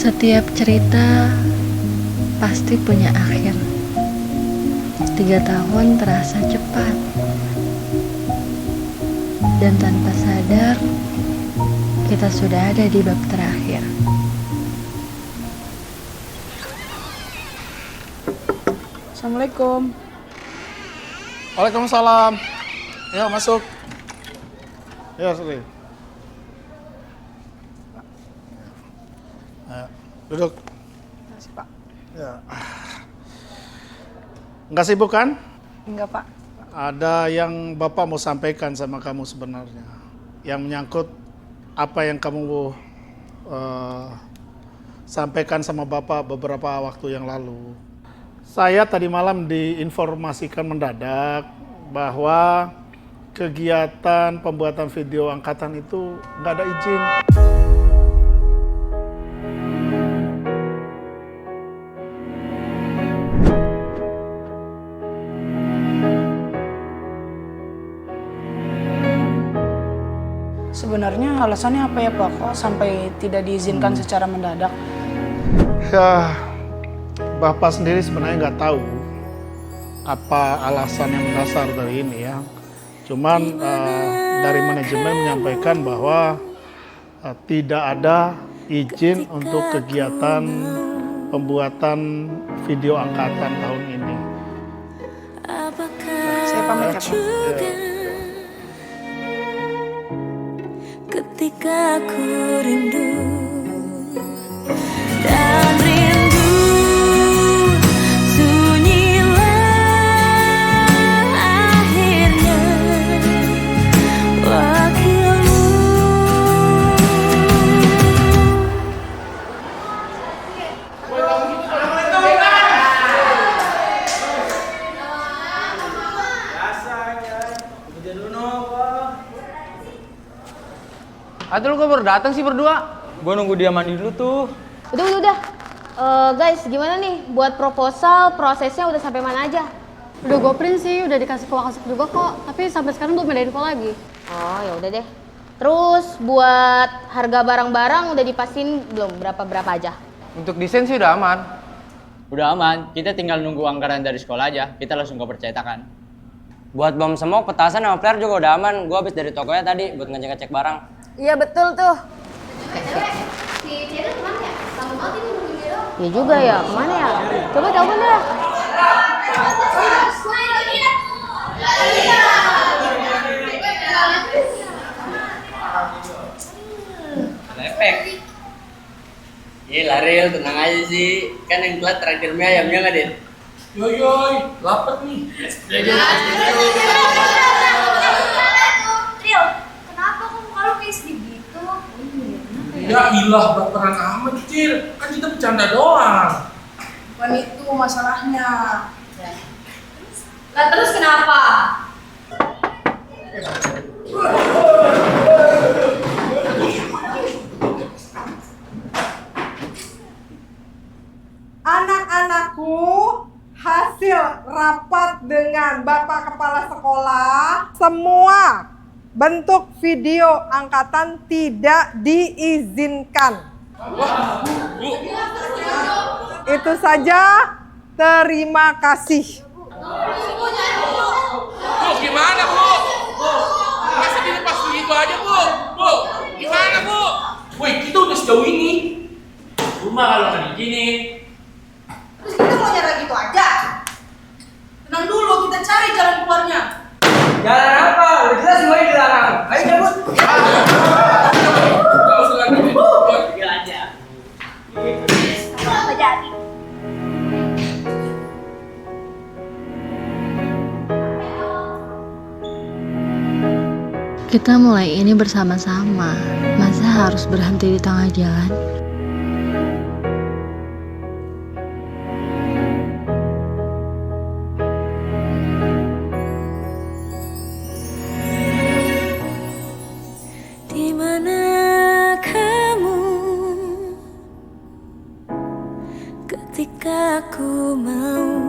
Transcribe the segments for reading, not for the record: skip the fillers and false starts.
Setiap cerita pasti punya akhir. 3 tahun terasa cepat. Dan tanpa sadar, kita sudah ada di bab terakhir. Assalamualaikum. Waalaikumsalam. Ya, masuk. Ya, Sri. Ya, duduk. Makasih, Pak. Ya. Nggak sibuk kan? Enggak, Pak. Ada yang Bapak mau sampaikan sama kamu sebenarnya. Yang menyangkut apa yang kamu sampaikan sama Bapak beberapa waktu yang lalu. Saya tadi malam diinformasikan mendadak bahwa kegiatan pembuatan video angkatan itu nggak ada izin. Sebenarnya alasannya apa ya, Pak? Kok sampai tidak diizinkan secara mendadak? Ya, Bapak sendiri sebenarnya nggak tahu apa alasan yang mendasar dari ini ya. Cuman dari manajemen menyampaikan bahwa tidak ada izin untuk kegiatan pembuatan video angkatan tahun ini. Saya pamit ya, Pak. Ya. Ketika ku rindu dan rindu sunyilah akhirnya wakilmu. Aduh, lu kok baru datang sih berdua? Gua nunggu dia mandi dulu tuh. Udah. Guys, gimana nih? Buat proposal, prosesnya udah sampai mana aja? Udah gue print sih, udah dikasih ke Wakasuk juga kok. Tapi sampai sekarang belum ada info lagi. Oh, ya udah deh. Terus buat harga barang-barang udah dipastiin belum? Berapa aja? Untuk desain sih udah aman. Udah aman, kita tinggal nunggu anggaran dari sekolah aja. Kita langsung ke percetakan. Buat bom semok, petasan sama flare juga udah aman. Gua habis dari tokonya tadi buat ngecek-ngecek barang. Iya, betul tuh. Si Cira kemana ya? Lama banget ini nungguin dia doang. Ya juga ya, kemana ya? Coba telepon deh. Lepek. Iya Laril, tenang aja sih. Kan yang telat terakhir mie ayamnya nggak, Dit? Yoyoy, lapar nih. Ril, kenapa kok muka lu kayak sedih gitu? Ya ilah, baperan amat, Cil. Kan kita bercanda doang. Bukan itu masalahnya. Lah terus kenapa? Anak-anakku, hasil rapat dengan Bapak Kepala Sekolah, semua bentuk video angkatan tidak diizinkan. Itu saja, terima kasih. Bu, gimana, Bu? Masa dilepas begitu aja, Bu? Bu, gimana, Bu? Woi, kita udah sejauh ini. Rumah kalau nggak diizinin. Terus kita mau nyerah gitu aja? Tenang dulu, kita cari jalan keluarnya. Jalan apa? Udah jelas semuanya dilarang. Ayo cabut. Gak usah lagi. Tinggal aja. Nggak jadi. Kita mulai ini bersama-sama. Masa harus berhenti di tengah jalan? Di mana kamu ketika aku mau?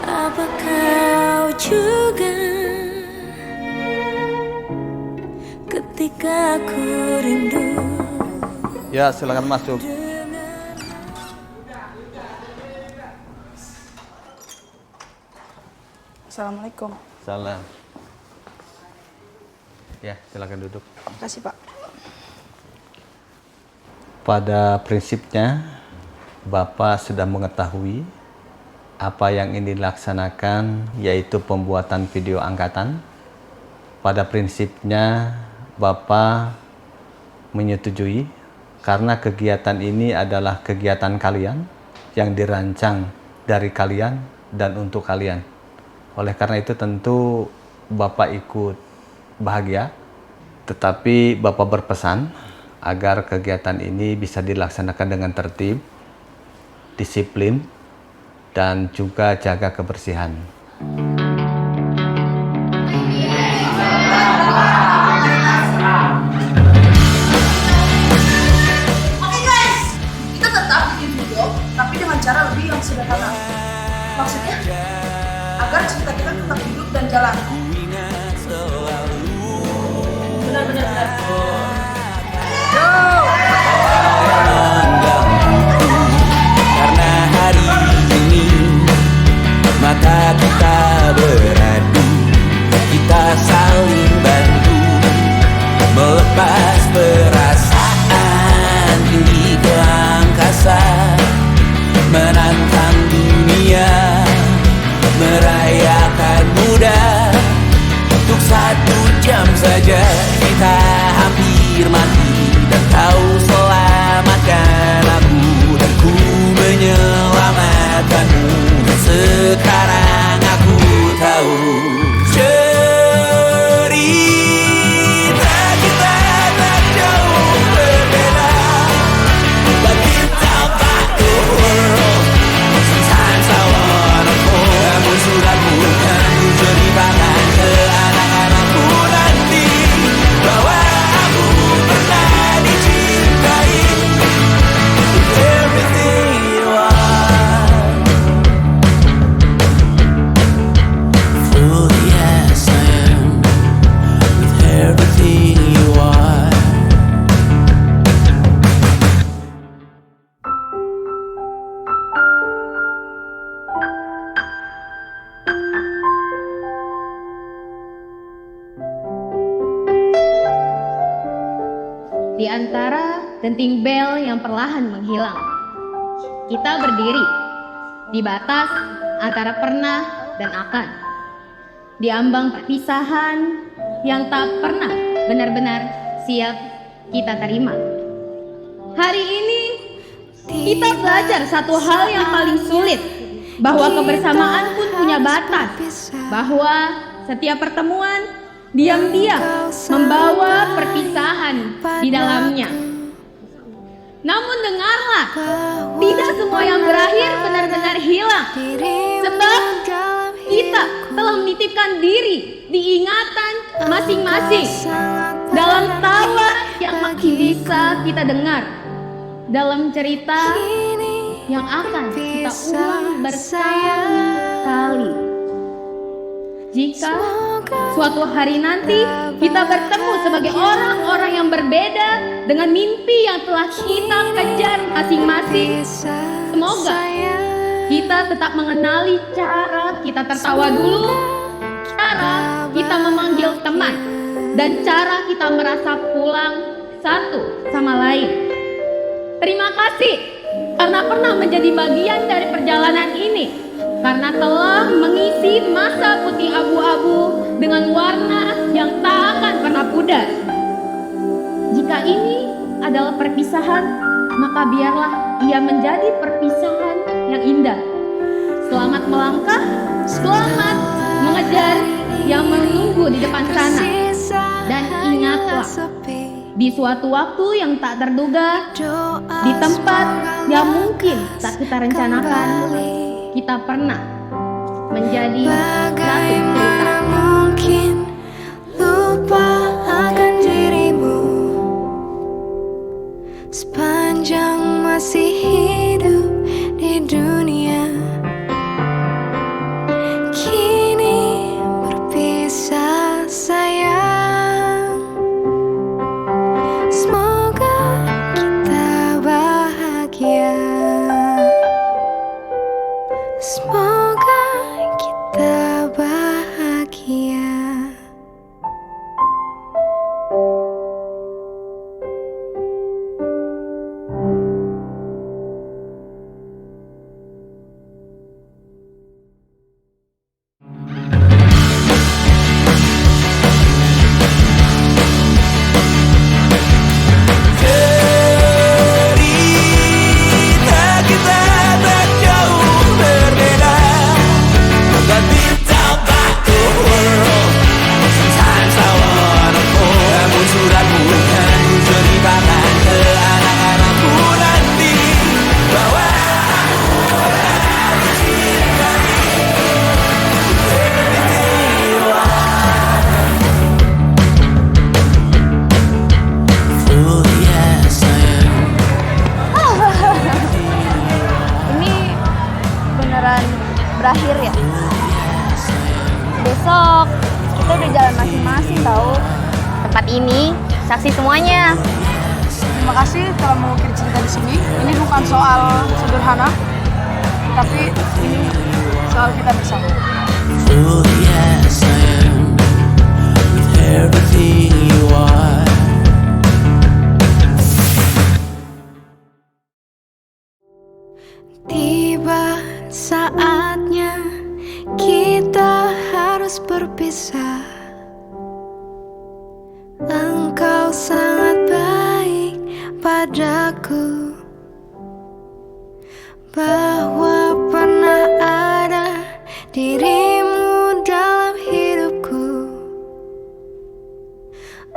Apa kau juga ketika ketika ku rindu. Ya, silakan masuk. Assalamualaikum. Salam. Ya, silakan duduk. Makasih, Pak. Pada prinsipnya, Bapak sudah mengetahui apa yang ingin dilaksanakan, yaitu pembuatan video angkatan. Pada prinsipnya, Bapak menyetujui karena kegiatan ini adalah kegiatan kalian yang dirancang dari kalian dan untuk kalian. Oleh karena itu tentu Bapak ikut bahagia, tetapi Bapak berpesan agar kegiatan ini bisa dilaksanakan dengan tertib, disiplin, dan juga jaga kebersihan. Oke guys, kita tetap bikin video, tapi dengan cara lebih yang sederhana. Maksudnya, agar cerita kita tetap hidup dan jalan. Benar-benar. Karena hari ini mata kita beradu, kita saling bantu melepas perasaan tinggi ke angkasa, menantang dunia, merayakan muda. Untuk 1 jam saja kita hampir mati, dan kau selamatkan aku, dan ku menyelamatkanmu. Dan sekarang aku tahu cerita kita tak jauh berbeda. But you talk about the world, sometimes I wanna fall. Namun sudah bukan ku ceritakan ke anak-anakku nanti bahwa aku pernah dicintai. With everything you are, fully as I am. With everything you are. Di antara denting bel yang perlahan menghilang, kita berdiri di batas antara pernah dan akan, di ambang perpisahan yang tak pernah benar-benar siap kita terima. Hari ini kita belajar satu hal yang paling sulit, bahwa kebersamaan pun punya batas, bahwa setiap pertemuan diam-diam membawa perpisahan di dalamnya. Namun dengarlah, tidak semua yang berakhir benar-benar hilang. Sebab kita telah menitipkan diri di ingatan masing-masing, dalam tawa yang makin bisa kita dengar, dalam cerita yang akan kita ulang berkali-kali. Jika suatu hari nanti kita bertemu sebagai orang-orang yang berbeda dengan mimpi yang telah kita kejar masing-masing, semoga kita tetap mengenali cara kita tertawa dulu, cara kita memanggil teman, dan cara kita merasa pulang satu sama lain. Terima kasih karena pernah menjadi bagian dari perjalanan ini, karena telah mengisi masa putih abu-abu dengan warna yang tak akan pernah pudar. Jika ini adalah perpisahan, maka biarlah ia menjadi perpisahan yang indah. Selamat melangkah, selamat mengejar yang menunggu di depan sana. Dan ingatlah, di suatu waktu yang tak terduga, di tempat yang mungkin tak kita rencanakan, kita pernah menjadi satu cerita. Mungkin lupa akan dirimu sepanjang masih hidup di dunia. Kini berpisah sayang, masing-masing tahu. Tempat ini saksi semuanya. Terima kasih telah mengukir cerita di sini. Ini bukan soal sederhana, tapi ini soal kita bersama. Truly yes I am with everything you are. Tiba saatnya kita harus berpisah. Engkau sangat baik padaku, bahwa pernah ada dirimu dalam hidupku.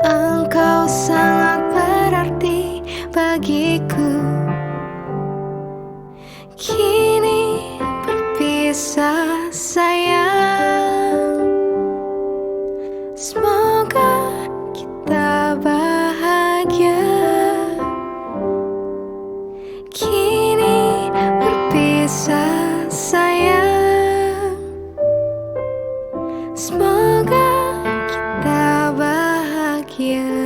Engkau sangat berarti bagiku. Kini berpisah sayang, semoga kita bahagia. Kini berpisah sayang, semoga kita bahagia.